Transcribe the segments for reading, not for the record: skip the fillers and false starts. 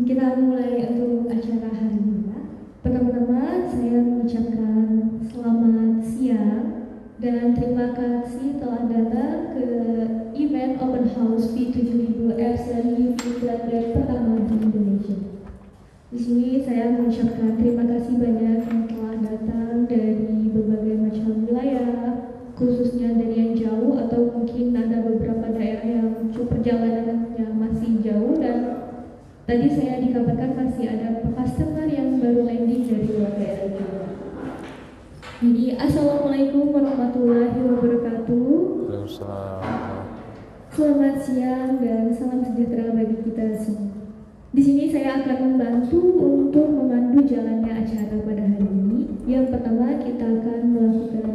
Kita mulai untuk acara hari ini ya. Pertama-tama saya mengucapkan selamat siang dan terima kasih telah datang ke event Open House V7000 Epson UV Flatbed pertama di Indonesia. Di sini saya mengucapkan terima kasih banyak yang telah datang dari berbagai macam wilayah, khususnya dari yang jauh atau mungkin ada beberapa daerah yang perjalanannya masih jauh, dan tadi saya dikabarkan masih ada customer yang baru landing dari luar daerah juga. Jadi assalamualaikum warahmatullahi wabarakatuh. Selamat siang dan salam sejahtera bagi kita semua. Di sini saya akan membantu untuk memandu jalannya acara pada hari ini. Yang pertama kita akan melakukan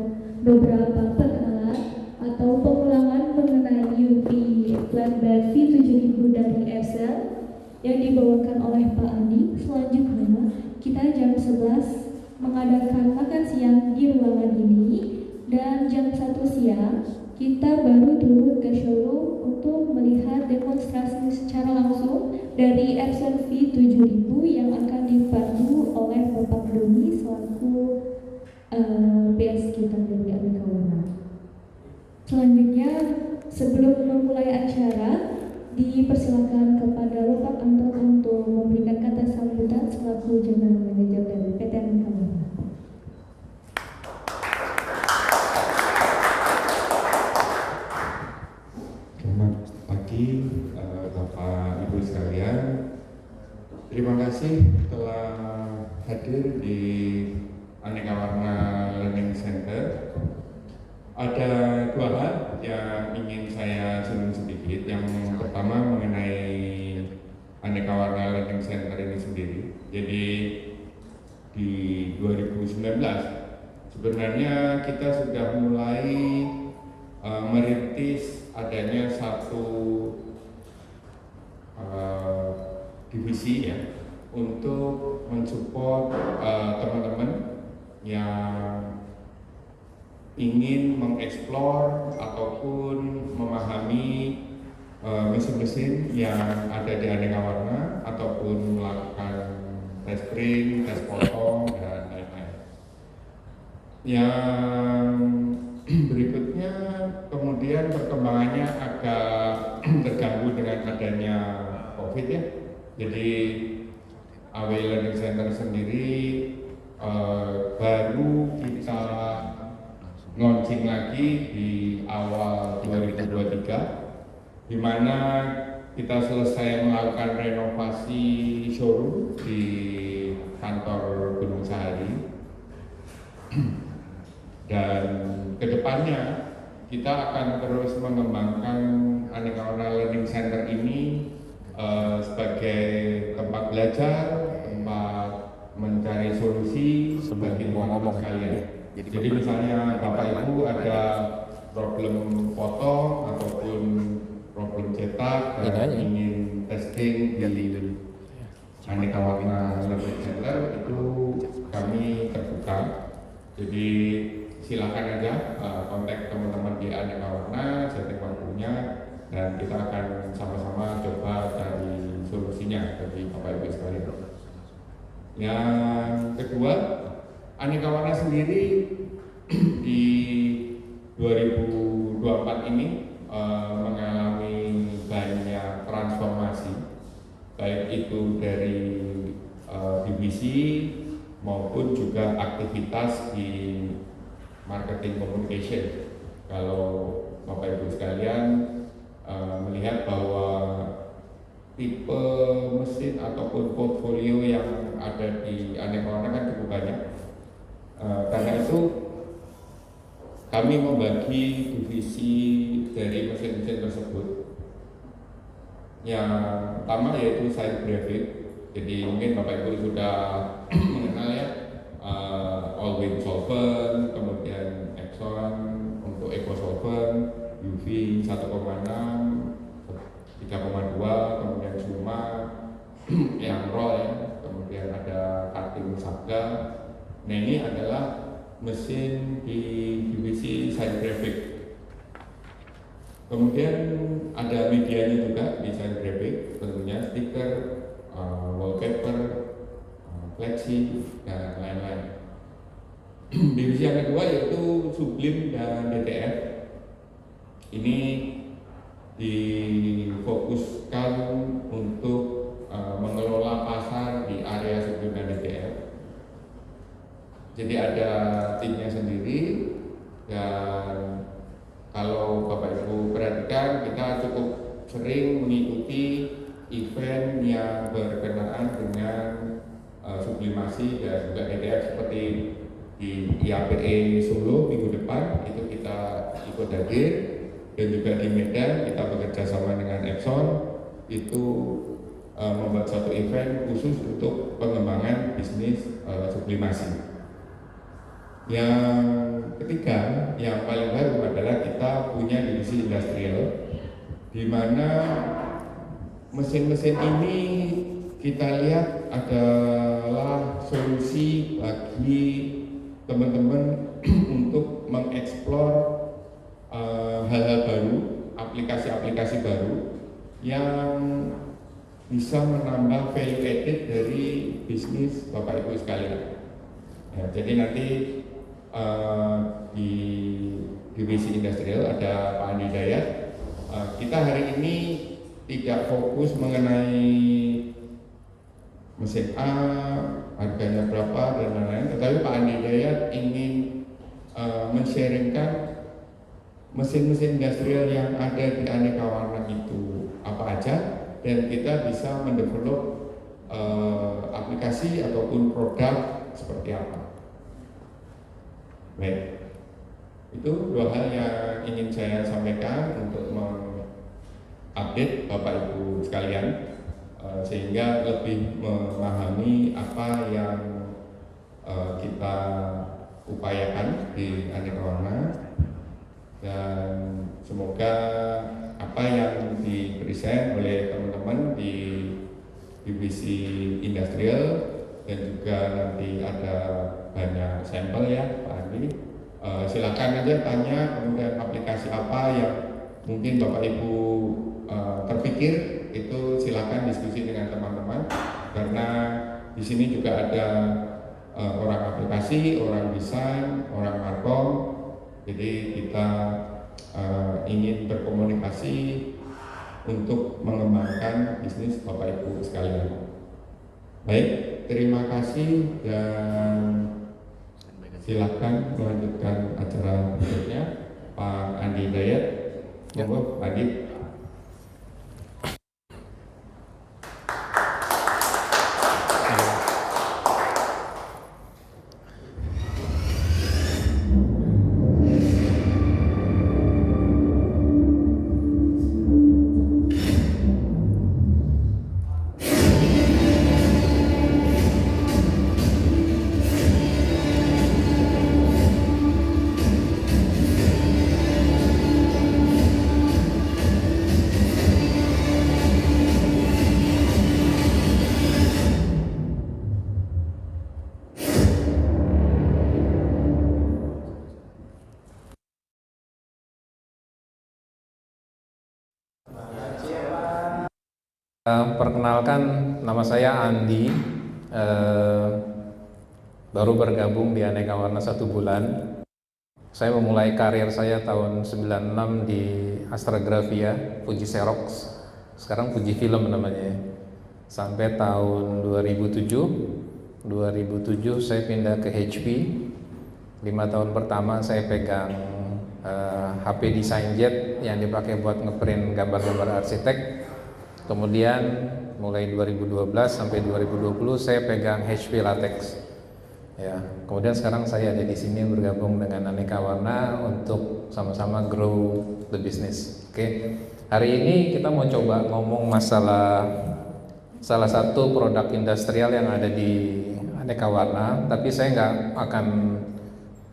beberapa perkenalan atau pengulangan mengenai UV Flatbed V7000 dari Epson yang dibawakan oleh Pak Andi. Selanjutnya kita jam 11 mengadakan makan siang di ruangan ini, dan jam 1 siang kita baru turun ke showroom untuk melihat demonstrasi secara langsung dari Epson V7000 yang akan dipandu oleh Bapak Doni selaku PS kita dari Aneka Warna. Selanjutnya sebelum memulai acara, dipersilakan kepada Bapak Anton untuk memberikan kata sambutan selaku General Manager dari PT Aneka Warna. Selamat pagi Bapak Ibu sekalian. Terima kasih telah hadir di Aneka Warna Learning Center. Ada dua hal yang ingin saya singgung sedikit. Yang pertama mengenai Aneka Warna Learning Center ini sendiri. Jadi di 2019 sebenarnya kita sudah mulai merintis adanya satu divisi ya untuk mensupport teman-teman yang ingin mengeksplor ataupun memahami mesin-mesin yang ada di Aneka Warna ataupun melakukan tes print, tes potong, dan lain-lain. Yang berikutnya kemudian perkembangannya agak terganggu dengan adanya COVID ya. Jadi AW Learning Center sendiri baru kita launching lagi di awal 2023, di mana kita selesai melakukan renovasi showroom di kantor Gunung Sahari. Dan kedepannya kita akan terus mengembangkan Aneka Warna Learning Center ini sebagai tempat belajar, tempat mencari solusi bagi teman-teman sekalian. Jadi misalnya Bapak Ibu ada problem foto ataupun problem cetak dan ingin testing di Aneka Warna Learning Center, itu kami terbuka. Jadi silakan aja kontak teman-teman di Aneka Warna, setting waktunya, dan kita akan sama-sama coba cari solusinya bagi Bapak Ibu sekalian. Yang kedua, Aneka Warna sendiri di 2024 ini mengalami banyak transformasi, baik itu dari divisi maupun juga aktivitas di marketing communication. Kalau Bapak Ibu sekalian melihat bahwa tipe mesin ataupun portfolio yang ada di Aneka Warna kan cukup banyak. Karena itu kami membagi divisi dari mesin-mesin tersebut. Yang pertama yaitu side graphic. Jadi mungkin Bapak Ibu sudah mengenal ya, all-wind solvent, kemudian Epson untuk eco solvent, UV 1,6, 3,2, kemudian Suma yang raw ya, kemudian ada cutting Sabga. Nah ini adalah mesin di divisi side graphic. Kemudian ada medianya juga di side graphic, tentunya stiker, wall flexi, dan lain-lain. Divisi yang kedua yaitu sublim dan DTF. Ini difokuskan untuk mengelola pasar di area sublim dan DTF. Jadi ada timnya sendiri, dan kalau Bapak Ibu perhatikan, kita cukup sering mengikuti event yang berkenaan dengan sublimasi dan juga DTF, seperti di IAPE Solo minggu depan itu kita ikut hadir, dan juga di Medan kita bekerja sama dengan Epson itu membuat satu event khusus untuk pengembangan bisnis sublimasi. Yang ketiga, yang paling baru adalah kita punya divisi industrial, di mana mesin-mesin ini kita lihat adalah solusi bagi teman-teman untuk mengeksplor hal-hal baru, aplikasi-aplikasi baru yang bisa menambah value added dari bisnis Bapak Ibu sekalian. Ya, jadi nanti di divisi industrial ada Pak Andi Dayat. Kita hari ini tidak fokus mengenai mesin A, harganya berapa dan lain-lain, tetapi Pak Andi Dayat ingin men-sharingkan mesin-mesin industrial yang ada di aneka warna itu apa aja, dan kita bisa mendevelop aplikasi ataupun produk seperti apa. Baik, itu dua hal yang ingin saya sampaikan untuk mengupdate Bapak Ibu sekalian, sehingga lebih memahami apa yang kita upayakan di aneka warna, dan semoga apa yang dipresent oleh teman-teman di divisi industrial, dan juga nanti ada banyak sampel ya Pak Andi, silakan aja tanya, kemudian aplikasi apa yang mungkin Bapak Ibu terpikir, itu silakan diskusi dengan teman-teman, karena di sini juga ada orang aplikasi, orang desain, orang markom, jadi kita ingin berkomunikasi untuk mengembangkan bisnis Bapak Ibu sekalian. Baik, terima kasih, dan silakan melanjutkan acara berikutnya Pak Andi Dayat. Monggo Pak Andi. Perkenalkan, nama saya Andi, baru bergabung di Aneka Warna 1 bulan. Saya memulai karir saya tahun 96 di Astragrafia, Fuji Xerox, sekarang Fuji Film namanya. Sampai tahun 2007 saya pindah ke HP. 5 tahun pertama saya pegang HP DesignJet yang dipakai buat ngeprint gambar-gambar arsitek. Kemudian mulai 2012 sampai 2020 saya pegang HP Latex. Ya, kemudian sekarang saya ada di sini bergabung dengan Aneka Warna untuk sama-sama grow the business. Oke. Hari ini kita mau coba ngomong masalah salah satu produk industrial yang ada di Aneka Warna, tapi saya nggak akan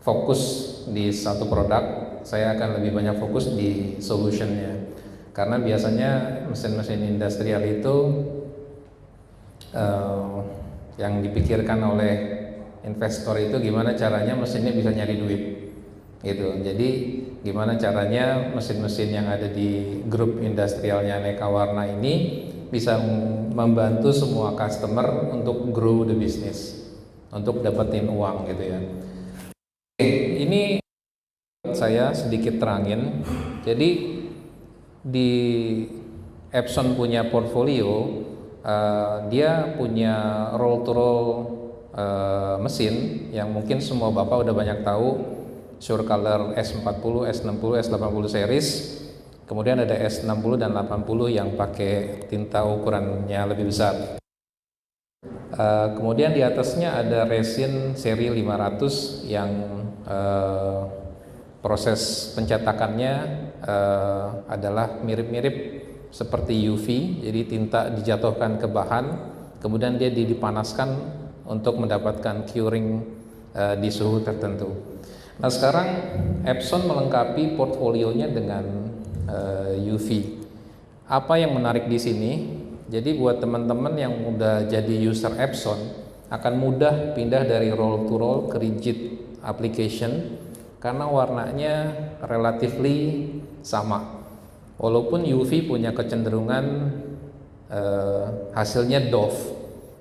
fokus di satu produk. Saya akan lebih banyak fokus di solutionnya. Karena biasanya mesin-mesin industrial itu yang dipikirkan oleh investor itu gimana caranya mesinnya bisa nyari duit gitu. Jadi gimana caranya mesin-mesin yang ada di grup industrialnya Aneka Warna ini bisa membantu semua customer untuk grow the business, untuk dapetin uang gitu ya. Oke, ini saya sedikit terangin. Jadi di Epson punya portfolio, dia punya roll to roll mesin yang mungkin semua bapak udah banyak tahu, Surecolor S40, S60, S80 series. Kemudian ada S60 dan 80 yang pakai tinta ukurannya lebih besar. Kemudian di atasnya ada resin seri 500 yang proses pencetakannya adalah mirip-mirip seperti UV. Jadi tinta dijatuhkan ke bahan, kemudian dia dipanaskan untuk mendapatkan curing di suhu tertentu. Nah, sekarang Epson melengkapi portfolionya dengan UV. Apa yang menarik di sini? Jadi buat teman-teman yang udah jadi user Epson akan mudah pindah dari roll to roll ke rigid application karena warnanya relatively sama. Walaupun UV punya kecenderungan hasilnya doff,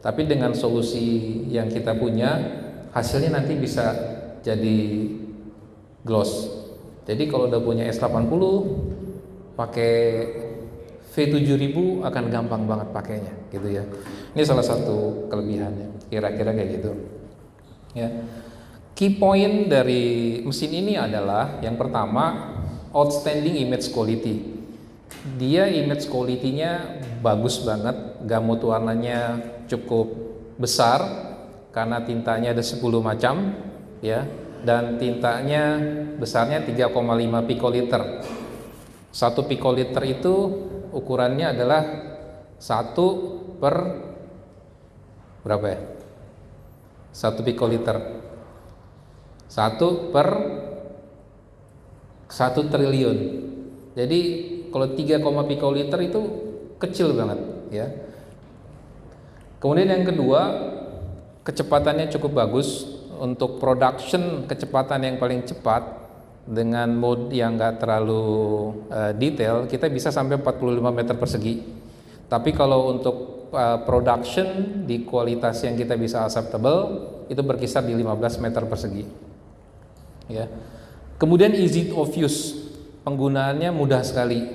tapi dengan solusi yang kita punya hasilnya nanti bisa jadi gloss. Jadi kalau udah punya S80 pakai V7000 akan gampang banget pakainya gitu ya. Ini salah satu kelebihannya, kira-kira kayak gitu ya. Key point dari mesin ini adalah yang pertama, outstanding image quality. Dia image quality-nya bagus banget, gamut warnanya cukup besar karena tintanya ada 10 macam ya, dan tintanya besarnya 3,5 pikoliter. 1 pikoliter itu ukurannya adalah 1 per berapa ya? 1 pikoliter 1 per 1 triliun. Jadi kalau 3, pikoliter itu kecil banget ya. Kemudian yang kedua, kecepatannya cukup bagus. Untuk production kecepatan yang paling cepat dengan mode yang enggak terlalu detail, kita bisa sampai 45 meter persegi. Tapi kalau untuk production di kualitas yang kita bisa acceptable, itu berkisar di 15 meter persegi ya. Kemudian easy of use, penggunaannya mudah sekali.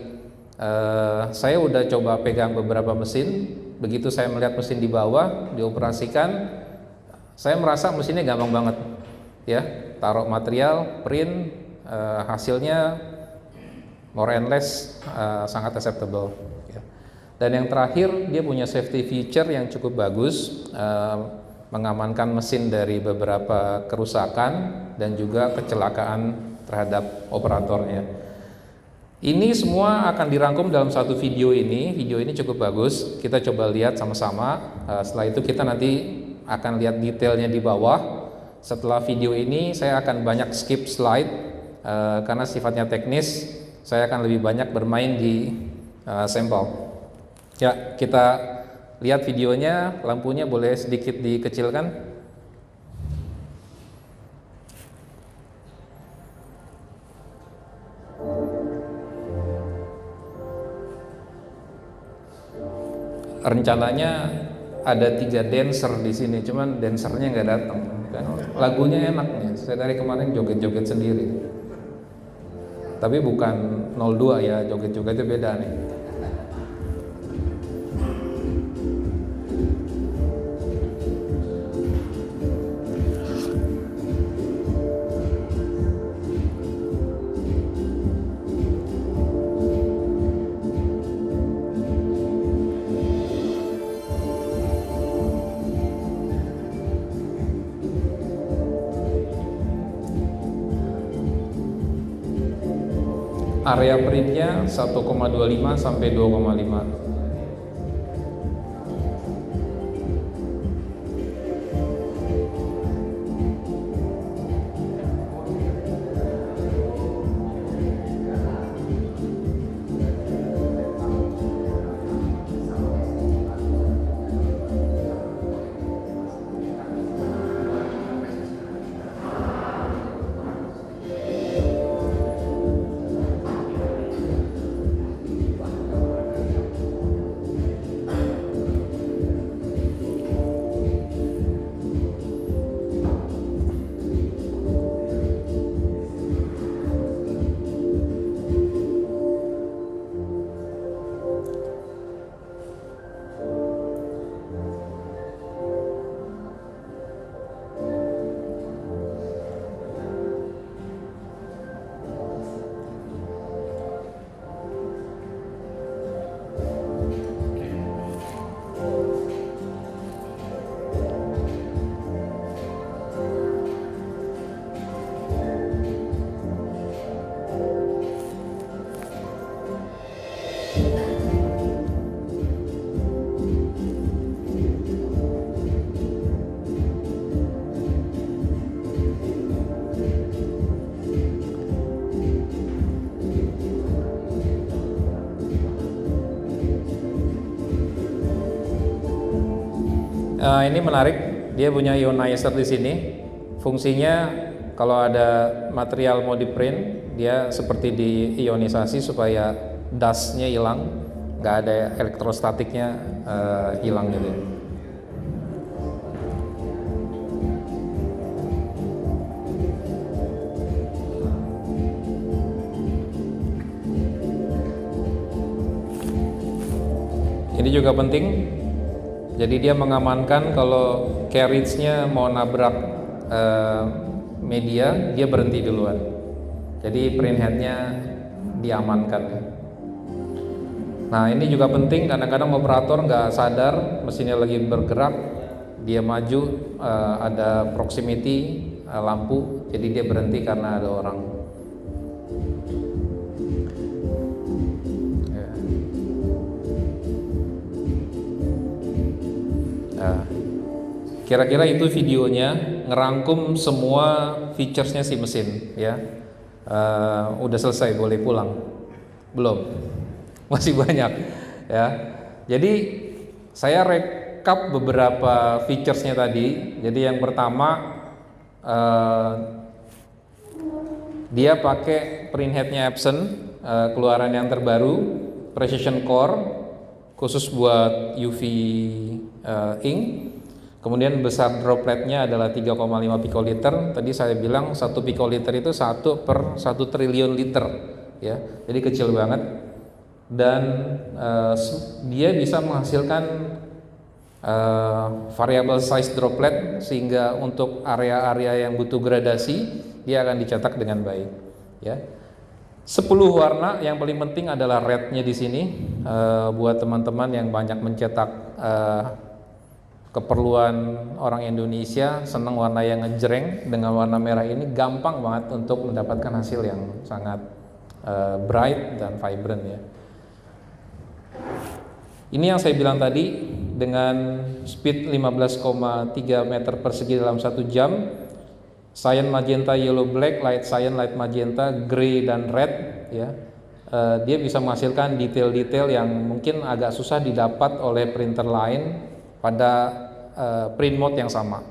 Saya udah coba pegang beberapa mesin, begitu saya melihat mesin di bawah dioperasikan, saya merasa mesinnya gampang banget ya. Taruh material, print, hasilnya more and less sangat acceptable ya. Dan yang terakhir, dia punya safety feature yang cukup bagus, mengamankan mesin dari beberapa kerusakan dan juga kecelakaan terhadap operatornya. Ini semua akan dirangkum dalam satu video ini. Video ini cukup bagus, kita coba lihat sama-sama. Setelah itu kita nanti akan lihat detailnya di bawah. Setelah video ini saya akan banyak skip slide karena sifatnya teknis. Saya akan lebih banyak bermain di sampel. Ya, kita lihat videonya. Lampunya boleh sedikit dikecilkan. Rencananya ada 3 dancer di sini, cuman dancernya nggak datang. Lagunya enak nih. Saya dari kemarin joget-joget sendiri. Tapi bukan 02 ya, joget-jogetnya beda nih. Area printnya 1,25 sampai 2,5. Ini menarik, dia punya ionizer di sini. Fungsinya kalau ada material mau di print, dia seperti diionisasi supaya dustnya hilang, nggak ada elektrostatiknya hilang gitu. Ini juga penting. Jadi dia mengamankan kalau carriage-nya mau nabrak media, dia berhenti duluan. Jadi print head-nya diamankan. Nah ini juga penting, kadang-kadang operator nggak sadar mesinnya lagi bergerak, dia maju, ada proximity lampu, jadi dia berhenti karena ada orang. Kira-kira itu videonya, ngerangkum semua featuresnya si mesin ya. Udah selesai, boleh pulang? Belum, masih banyak ya. Jadi saya rekap beberapa featuresnya tadi. Jadi yang pertama dia pakai printheadnya Epson, keluaran yang terbaru, precision core, khusus buat UV ink. Kemudian besar dropletnya adalah 3,5 pikoliter. Tadi saya bilang 1 pikoliter itu 1/1 triliun liter ya. Jadi kecil banget. Dan dia bisa menghasilkan variable size droplet, sehingga untuk area-area yang butuh gradasi dia akan dicetak dengan baik ya. 10 warna, yang paling penting adalah red-nya di sini. Buat teman-teman yang banyak mencetak keperluan orang Indonesia, senang warna yang ngejreng, dengan warna merah ini gampang banget untuk mendapatkan hasil yang sangat bright dan vibrant ya. Ini yang saya bilang tadi, dengan speed 15,3 meter persegi dalam 1 jam, cyan, magenta, yellow, black, light cyan, light magenta, gray dan red ya. Dia bisa menghasilkan detail-detail yang mungkin agak susah didapat oleh printer lain pada print mode yang sama.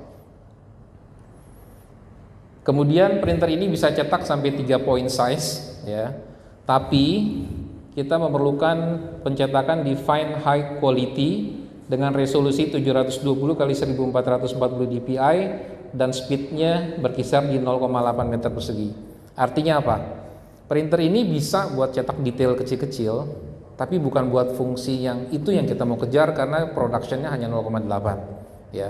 Kemudian printer ini bisa cetak sampai 3 point size ya. Tapi kita memerlukan pencetakan di fine high quality dengan resolusi 720 x 1440 dpi dan speednya berkisar di 0,8 meter persegi. Artinya apa? Printer ini bisa buat cetak detail kecil-kecil, tapi bukan buat fungsi yang itu yang kita mau kejar, karena productionnya hanya 0,8 ya.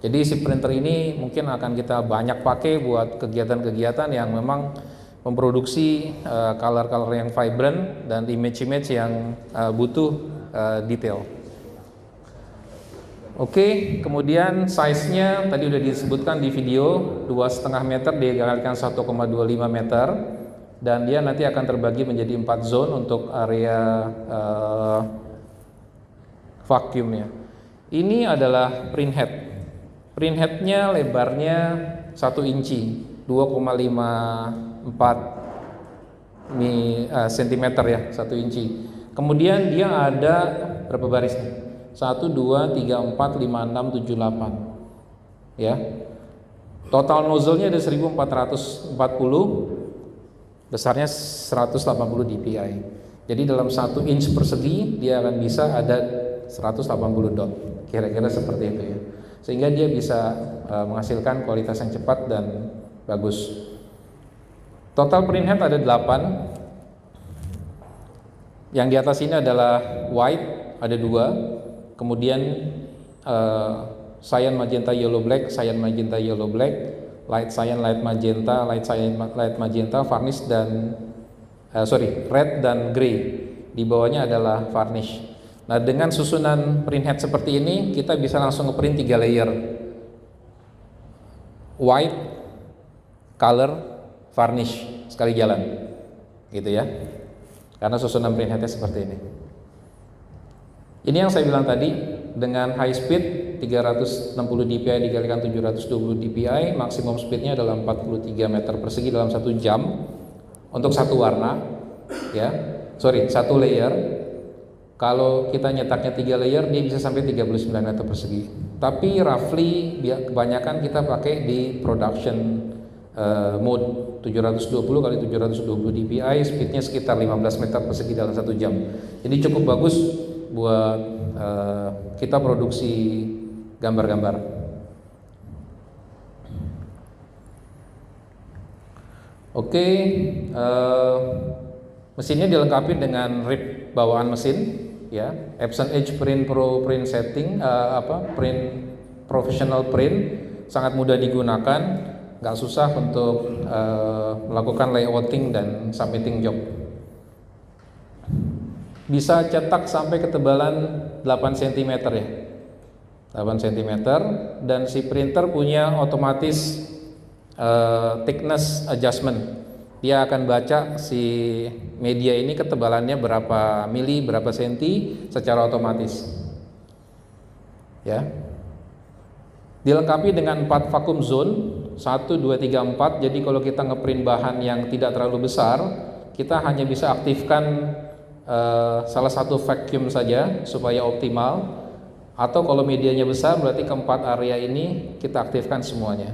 Jadi si printer ini mungkin akan kita banyak pakai buat kegiatan-kegiatan yang memang memproduksi color-color yang vibrant dan image-image yang butuh detail. Oke, kemudian size-nya tadi udah disebutkan di video, 2,5 meter dikalikan 1,25 meter, dan dia nanti akan terbagi menjadi 4 zone untuk area vacuumnya. Ini adalah print head. Print headnya lebarnya 1 inci, 2,54 cm ya, 1 inci. Kemudian dia ada berapa baris nih? 1, 2, 3, 4, 5, 6, 7, 8 ya. Total nozzle-nya ada 1440, besarnya 180 dpi. Jadi dalam 1 inch persegi dia akan bisa ada 180 dot, kira-kira seperti itu ya. Sehingga dia bisa menghasilkan kualitas yang cepat dan bagus. Total print head ada 8. Yang di atas ini adalah white, ada 2. Kemudian cyan, magenta, yellow, black, cyan, magenta, yellow, black, light cyan, light magenta, light cyan, light magenta, varnish dan red dan gray. Di bawahnya adalah varnish. Nah, dengan susunan print head seperti ini, kita bisa langsung ngeprint 3 layer. White, color, varnish sekali jalan. Gitu ya. Karena susunan print headnya seperti ini. Ini yang saya bilang tadi, dengan high speed 360 dpi dikalikan 720 dpi, maksimum speednya adalah 43 meter persegi dalam 1 jam untuk satu warna ya. 1 layer. Kalau kita nyetaknya 3 layer, dia bisa sampai 39 meter persegi. tapi roughly kebanyakan kita pakai di production mode 720 kali 720 dpi, speednya sekitar 15 meter persegi dalam 1 jam. Jadi cukup bagus buat kita produksi gambar-gambar. Oke, mesinnya dilengkapi dengan rib bawaan mesin, ya, Epson Edge Print Pro print setting, print professional print, sangat mudah digunakan, nggak susah untuk melakukan layouting dan submitting job. Bisa cetak sampai ketebalan 8 cm ya, 8 cm, dan si printer punya otomatis thickness adjustment. Dia akan baca si media ini ketebalannya berapa mili, berapa senti secara otomatis. Ya. Dilengkapi dengan 4 vacuum zone, 1, 2, 3, 4. Jadi kalau kita ngeprint bahan yang tidak terlalu besar, kita hanya bisa aktifkan salah satu vacuum saja supaya optimal. Atau kalau medianya besar, berarti keempat area ini kita aktifkan semuanya.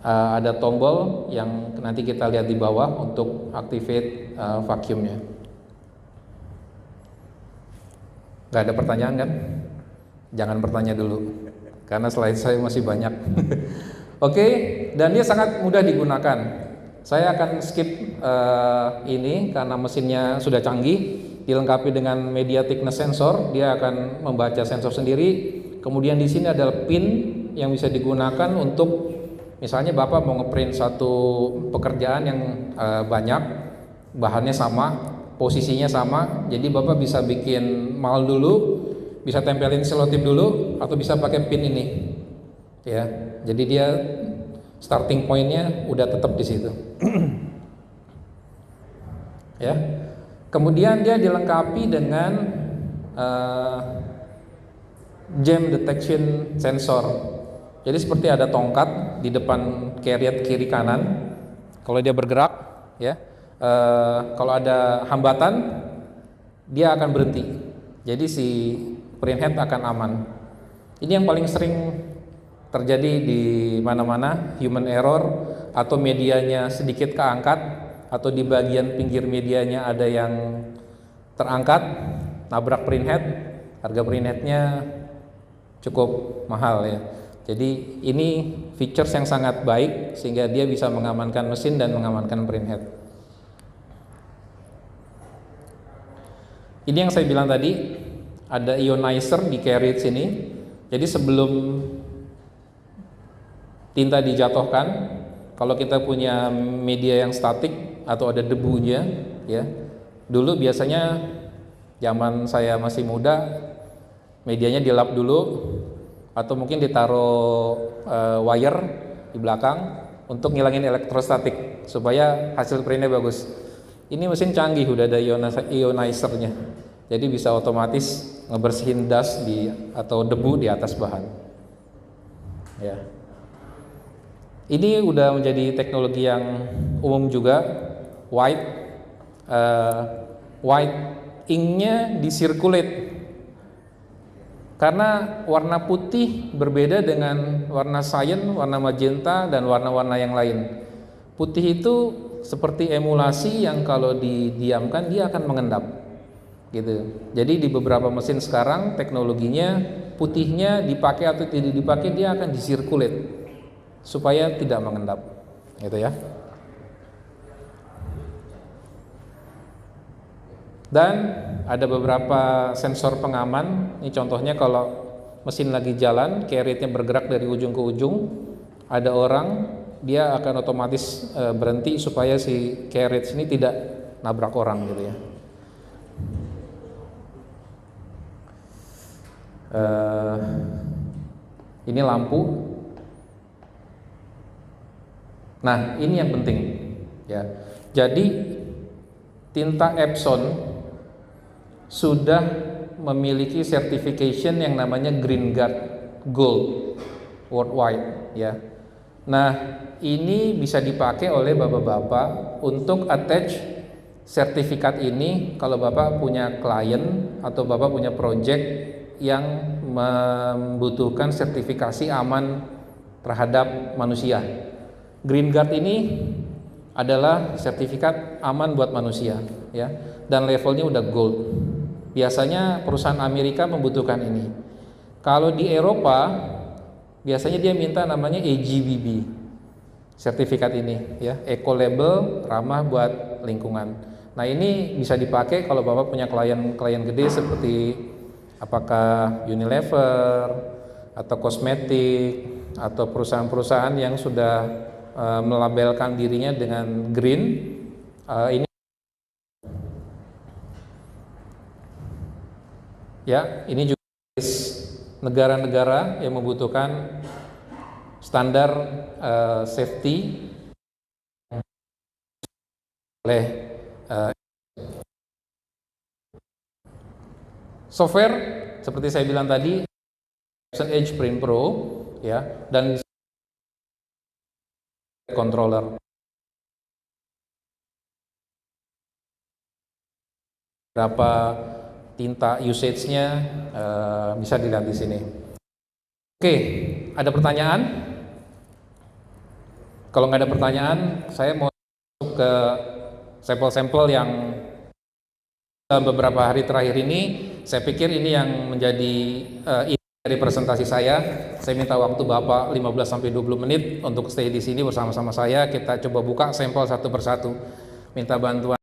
Ada tombol yang nanti kita lihat di bawah untuk activate vacuumnya. Gak ada pertanyaan kan? Jangan bertanya dulu, karena slide saya masih banyak. Oke, dan dia sangat mudah digunakan. Saya akan skip ini karena mesinnya sudah canggih. Dilengkapi dengan media thickness sensor, dia akan membaca sensor sendiri. Kemudian di sini ada pin yang bisa digunakan untuk, misalnya Bapak mau ngeprint satu pekerjaan yang banyak, bahannya sama, posisinya sama, jadi Bapak bisa bikin mal dulu, bisa tempelin selotip dulu, atau bisa pakai pin ini, ya. Jadi dia starting pointnya udah tetap di situ, ya. Kemudian dia dilengkapi dengan jam detection sensor. Jadi seperti ada tongkat di depan carrier kiri kanan. Kalau dia bergerak, ya, kalau ada hambatan, dia akan berhenti. Jadi si printhead akan aman. Ini yang paling sering terjadi di mana-mana, human error, atau medianya sedikit keangkat, atau di bagian pinggir medianya ada yang terangkat, nabrak printhead. Harga printheadnya cukup mahal ya. Jadi ini features yang sangat baik sehingga dia bisa mengamankan mesin dan mengamankan printhead. Ini yang saya bilang tadi, ada ionizer di carriage ini. Jadi sebelum tinta dijatuhkan, kalau kita punya media yang statik atau ada debunya, ya, dulu biasanya zaman saya masih muda, medianya dilap dulu, atau mungkin ditaruh wire di belakang untuk ngilangin elektrostatik supaya hasil printnya bagus. Ini mesin canggih, udah ada ionizernya, jadi bisa otomatis ngebersihin dust atau debu di atas bahan. Ya, ini udah menjadi teknologi yang umum juga. White inknya disirkulate. Karena warna putih berbeda dengan warna cyan, warna magenta, dan warna-warna yang lain. Putih itu seperti emulasi yang kalau didiamkan dia akan mengendap, gitu. Jadi di beberapa mesin sekarang teknologinya putihnya dipakai atau tidak dipakai dia akan disirkulate supaya tidak mengendap, gitu ya. Dan ada beberapa sensor pengaman. Ini contohnya kalau mesin lagi jalan, carriage-nya bergerak dari ujung ke ujung, ada orang, dia akan otomatis berhenti supaya si carriage ini tidak nabrak orang, gitu ya. Ini lampu. Nah, ini yang penting, ya. Jadi tinta Epson sudah memiliki certification yang namanya Green Guard Gold worldwide, ya. Nah, ini bisa dipakai oleh bapak-bapak untuk attach sertifikat ini kalau bapak punya klien atau bapak punya project yang membutuhkan sertifikasi aman terhadap manusia. Green Guard ini adalah sertifikat aman buat manusia, ya, dan levelnya udah gold. Biasanya perusahaan Amerika membutuhkan ini. Kalau di Eropa biasanya dia minta namanya EGBB, sertifikat ini, ya, Eco Label, ramah buat lingkungan. Nah, ini bisa dipakai kalau Bapak punya klien gede seperti apakah Unilever atau kosmetik atau perusahaan-perusahaan yang sudah melabelkan dirinya dengan green. Ini ya, ini juga negara-negara yang membutuhkan standar safety oleh software seperti saya bilang tadi, Edge Print Pro, ya, dan controller. Berapa tinta usage-nya bisa dilihat di sini. Oke, ada pertanyaan? Kalau nggak ada pertanyaan, saya mau masuk ke sampel-sampel yang beberapa hari terakhir ini. Saya pikir ini yang menjadi dari presentasi saya. Saya minta waktu Bapak 15-20 menit untuk stay di sini bersama-sama saya. Kita coba buka sampel satu persatu. Minta bantuan